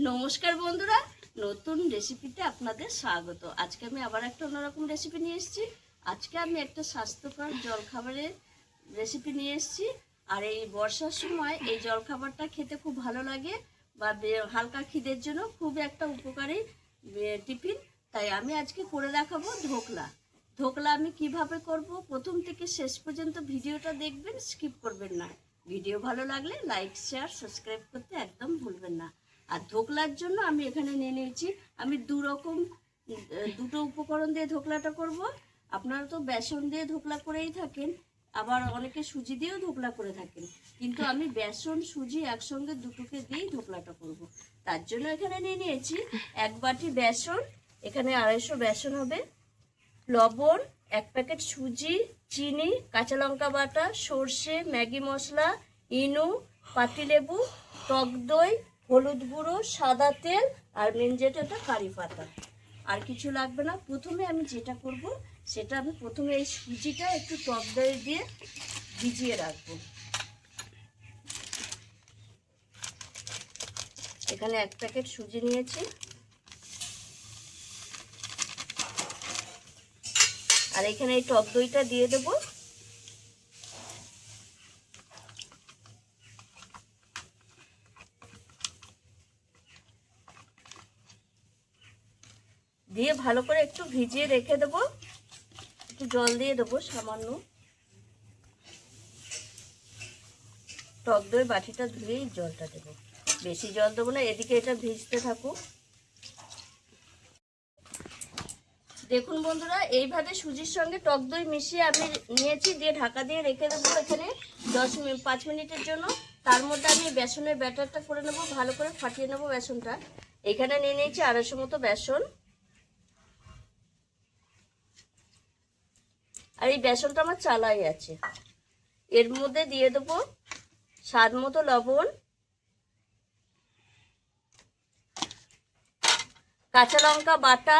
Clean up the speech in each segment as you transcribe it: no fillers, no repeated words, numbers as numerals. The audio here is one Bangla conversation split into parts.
নমস্কার বন্ধুরা, নতুন রেসিপিতে আপনাদের স্বাগত। আজকে আমি আবার একটা অন্যরকম রেসিপি নিয়ে এসেছি। আজকে আমি একটা স্বাস্থ্যকর জলখাবারের রেসিপি নিয়ে এসেছি। আর এই বর্ষার সময় এই জলখাবারটা খেতে খুব ভালো লাগে, বা হালকা খিদের জন্য খুব একটা উপকারী টিফিন। তাই আমি আজকে করে দেখাবো ধোকলা। ধোকলা আমি কিভাবে করব, প্রথম থেকে শেষ পর্যন্ত ভিডিওটা দেখবেন, স্কিপ করবেন না। ভিডিও ভালো লাগলে লাইক, শেয়ার, সাবস্ক্রাইব করতে একদম ভুলবেন না। আর ধোকলার জন্য আমি এখানে নিয়ে নিয়েছি, আমি দুটো উপকরণ দিয়ে ধোকলাটা করব। আপনারা তো বেসন দিয়ে ধোকলা করেই থাকেন, আবার অনেকে সুজি দিয়েও ধোকলা করে থাকেন, কিন্তু আমি বেসন সুজি একসঙ্গে দুটোকে দিয়েই ধোকলাটা করব। তার জন্য এখানে নিয়ে নিয়েছি 1 বাটি বেসন, এখানে 250 বেসন হবে, লবণ, 1 প্যাকেট সুজি, চিনি, কাঁচা লঙ্কা বাটা, সর্ষে, ম্যাগি মশলা, ইনো, পাতিলেবু, টক দই, হলুদ গুঁড়ো, সাদা তেল, আর মেন যেটা কারি পাতা। আর কিছু লাগবে না। প্রথমে আমি যেটা করব সেটা, আমি প্রথমে এই সুজিটা একটু টক দই দিয়ে ভিজিয়ে রাখবো। এখানে 1 প্যাকেট সুজি নিয়েছি, আর এখানে এই টক দইটা দিয়ে দেবো। দিয়ে ভালো করে একটু ভিজিয়ে রেখে দেবো। একটু জল দিয়ে দেবো সামান্য, টক দই বাটিটা ধুয়েই জলটা দেবো, বেশি জল দেবো না। এদিকে এটা ভিজতে থাকুক। দেখুন বন্ধুরা, এইভাবে সুজির সঙ্গে টক দই মিশিয়ে আমি নিয়েছি, দিয়ে ঢাকা দিয়ে রেখে দেবো এখানে 5 মিনিটের জন্য। তার মধ্যে আমি বেসনের ব্যাটারটা করে নেবো, ভালো করে ফাটিয়ে নেবো বেসনটা। এখানে নিয়ে নিয়েছি 250 মতো বেসন, আর এই বেসনটা আমার চালাই আছে। এর মধ্যে দিয়ে দেবো স্বাদ মতো লবণ, কাঁচা লঙ্কা বাটা,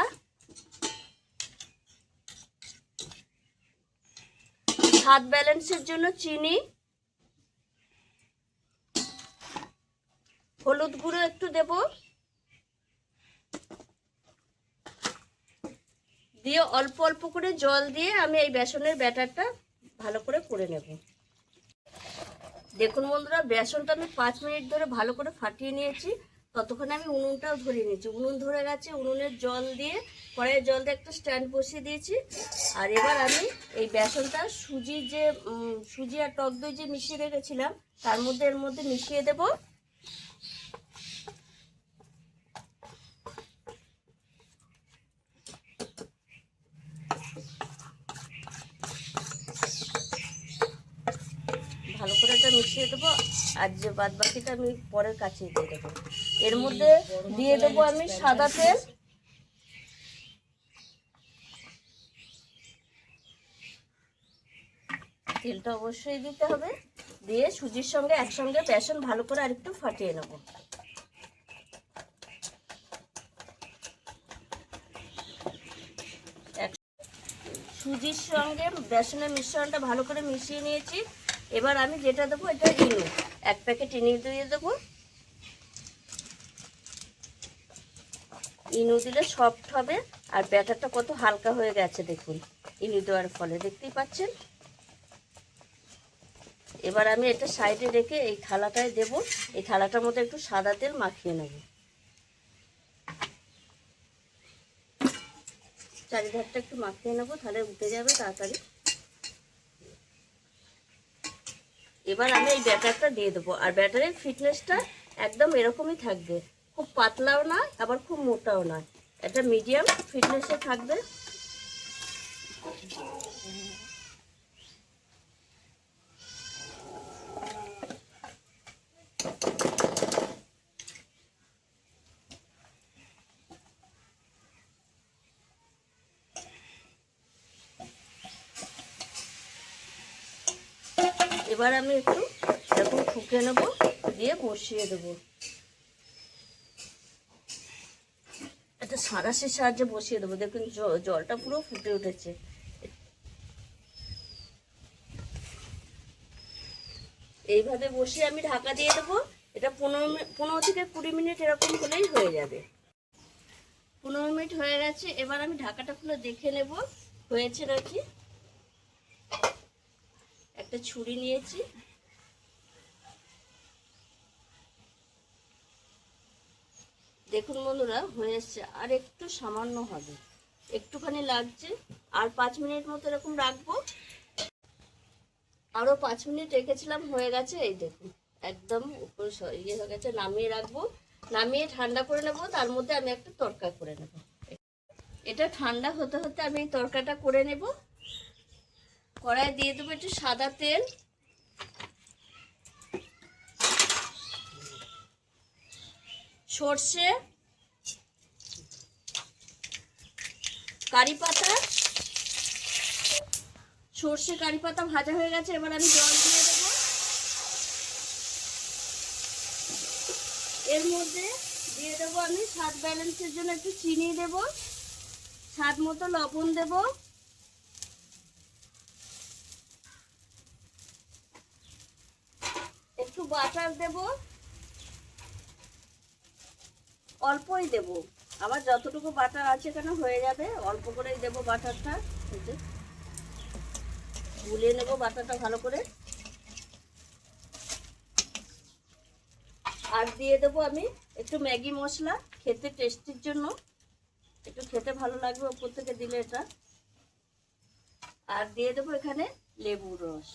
স্বাদ ব্যালেন্সের জন্য চিনি, হলুদ গুঁড়ো একটু দেব, দিয়ে অল্প অল্প করে জল দিয়ে আমি এই বেসনের ব্যাটারটা ভালো করে নেব। দেখুন বন্ধুরা, বেসনটা আমি 5 মিনিট ধরে ভালো করে ফাটিয়ে নিয়েছি। ততক্ষণে আমি উনুনটাও ধরিয়ে নিয়েছি। উনুন ধরে গেছে, উনুনের জল দিয়ে, কড়াইয়ের জল দিয়ে একটা স্ট্যান্ড বসিয়ে দিয়েছি। আর এবার আমি এই বেসনটা সুজি আর টক দই যে মিশিয়ে রেখেছিলাম এর মধ্যে মিশিয়ে দেব। ভালো করে এটা মিশিয়ে দেবো, আর যে বাদ বাকিটা আমি পরের কাছে দিয়ে দেবো। এর মধ্যে দিয়ে দেবো আমি সাদা তেল, তেলটা অবশ্যই দিতে হবে। দিয়ে সুজির সঙ্গে একসঙ্গে বেসন ভালো করে আরেকটু ফাটিয়ে নেব। সুজির সঙ্গে বেসনের মিশ্রণটা ভালো করে মিশিয়ে নিয়েছি। এবার আমি যেটা দেবো, এটা ইনো, 1 প্যাকেট ইনো দিয়ে দেবো। ইনো দিলে সফট হবে, আর ব্যাটারটা কত হালকা হয়ে গেছে দেখুন ইনো দেওয়ার ফলে, দেখতেই পাচ্ছেন। এবার আমি এটা সাইডে রেখে এই থালাটায় দেব। এই থালাটার মধ্যে একটু সাদা তেল মাখিয়ে নেব, চারিধারটা একটু মাখিয়ে নেবো, তাহলে উঠে যাবে তাড়াতাড়ি। এবার আমি এই ব্যাটারটা দিয়ে দেবো, আর ব্যাটারের ফিটনেসটা একদম এরকমই থাকবে, খুব পাতলাও না আবার খুব মোটাও না, এটা মিডিয়াম ফিটনেসে থাকবে। এবার আমি একটু এরকম ফুঁকে নেবো, দিয়ে বসিয়ে দেবো। একটা সাঁড়াশির সাহায্যে বসিয়ে দেবো। দেখুন জলটা পুরো ফুটে উঠেছে। এইভাবে বসিয়ে আমি ঢাকা দিয়ে দেবো। এটা 15 থেকে 20 মিনিট এরকম হলেই হয়ে যাবে। 15 মিনিট হয়ে গেছে, এবার আমি ঢাকাটা খুলে দেখে নেব হয়েছে নাকি। একটা ছুরি নিয়েছি, দেখুন বন্ধুরা হয়ে এসছে, আর একটু সামান্য হবে, একটুখানি লাগছে। আর 5 মিনিট মতো এরকম রাখবো। আরও 5 মিনিট রেখেছিলাম, হয়ে গেছে। এই দেখুন একদম উপরে ইয়ে হয়ে গেছে। নামিয়ে রাখবো, নামিয়ে ঠান্ডা করে নেব। তার মধ্যে আমি একটা তড়কা করে নেব। এটা ঠান্ডা হতে হতে আমি এই তড়কাটা করে নেব। কড়াই দিয়ে দেবো একটু সাদা তেল, সর্ষে, কারি পাতা। সর্ষে কারি পাতা ভাজা হয়ে গেছে, এবার আমি জল দিয়ে দেবো। এর মধ্যে দিয়ে দেবো আমি স্বাদ ব্যালেন্সের জন্য একটু চিনি দেব, স্বাদ মতো লবণ দেব, একটু বাটার দেব, অল্পই দেব। আমার যতটুকু বাটার আছে এখানে হয়ে যাবে, অল্প করেই দেব বাটারটা। গুলিয়ে নেব বাটারটা ভালো করে। আর দিয়ে দেবো আমি একটু ম্যাগি মশলা, খেতে টেস্টির জন্য, একটু খেতে ভালো লাগবে ওপর থেকে দিলে এটা। আর দিয়ে দেবো এখানে লেবুর রস।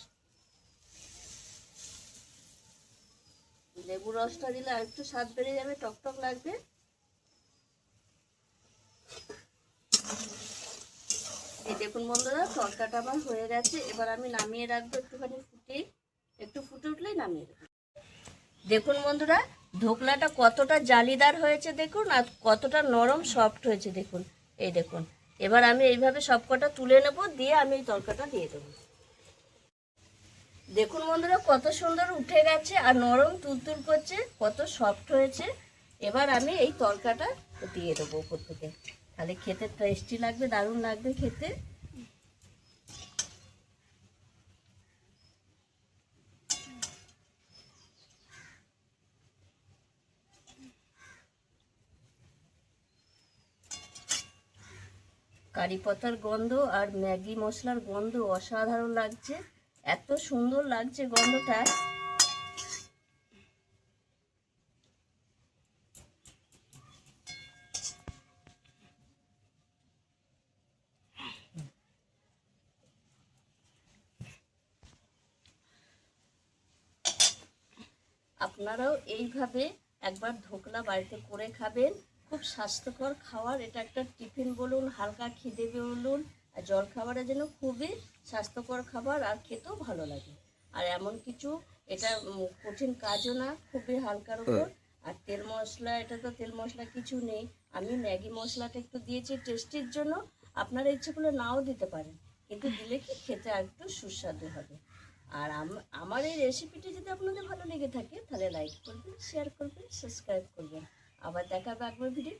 লেবুর রসটা দিলে আর একটু স্বাদ বেড়ে যাবে, টকটক লাগবে। এই দেখুন বন্ধুরা তরকাটা আমার হয়ে গেছে, এবার আমি নামিয়ে রাখবো একটুখানি ফুটে, একটু ফুটে উঠলেই নামিয়ে দেবো। দেখুন বন্ধুরা ধোকলাটা কতটা জালিদার হয়েছে দেখুন, আর কতটা নরম সফট হয়েছে দেখুন। এই দেখুন, এবার আমি এইভাবে সবকটা তুলে নেব, দিয়ে আমি এই তরকাটা দিয়ে দেবো। দেখুন বন্ধুরা কত সুন্দর উঠে গেছে, আর নরম তুলতুল করছে, কত সফট হয়েছে। এবার আমি এই তরকাটা দিয়ে দেবো উপর থেকে, তাহলে খেতে টেস্টি লাগবে, দারুণ লাগবে খেতে। কারি পাতার গন্ধ আর ম্যাগি মশলার গন্ধ অসাধারণ লাগছে, এত সুন্দর লাগছে গন্ধটা। আপনারাও এইভাবে একবার ধোকলা বাড়িতে করে খাবেন, খুব স্বাস্থ্যকর খাবার। এটা একটা টিফিন বলুন, হালকা খিদে বলুন, আর জল খাবারের জন্য খুবই স্বাস্থ্যকর খাবার, আর খেতেও ভালো লাগে। আর এমন কিছু এটা কঠিন কাজও না, খুবই হালকার উপর। আর তেল মশলা, এটা তো তেল মশলা কিছু নেই। আমি ম্যাগি মশলাটা একটু দিয়েছি টেস্টির জন্য, আপনারা ইচ্ছে করলে নাও দিতে পারেন, কিন্তু দিলে কি খেতে আর একটু সুস্বাদু হবে। আর আমার এই রেসিপিটি যদি আপনাদের ভালো লেগে থাকে তাহলে লাইক করবেন, শেয়ার করবেন, সাবস্ক্রাইব করবেন। আবার দেখা হবে একবার ভিডিও।